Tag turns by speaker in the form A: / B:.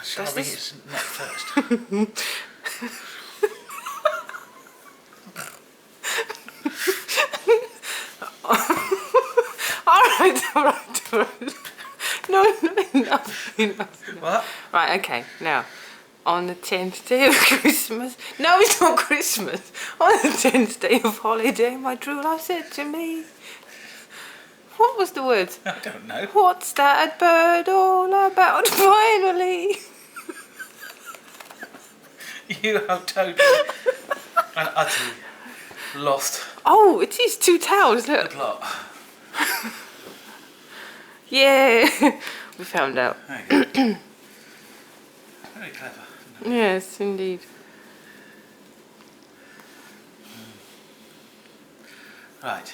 A: Shall
B: Does
A: we
B: this-
A: his neck first?
B: Alright. No, enough.
A: What?
B: Right, okay, now, on the 10th day of Christmas, no, it's not Christmas, on the 10th day of holiday, my true love said to me, what was the words?
A: I don't know.
B: What's that bird all about finally?
A: You have totally and utterly lost
B: Oh, it is 2 towels,
A: the
B: look.
A: plot.
B: Yeah, we found out.
A: There you go. Very clever.
B: Yes, indeed.
A: Right,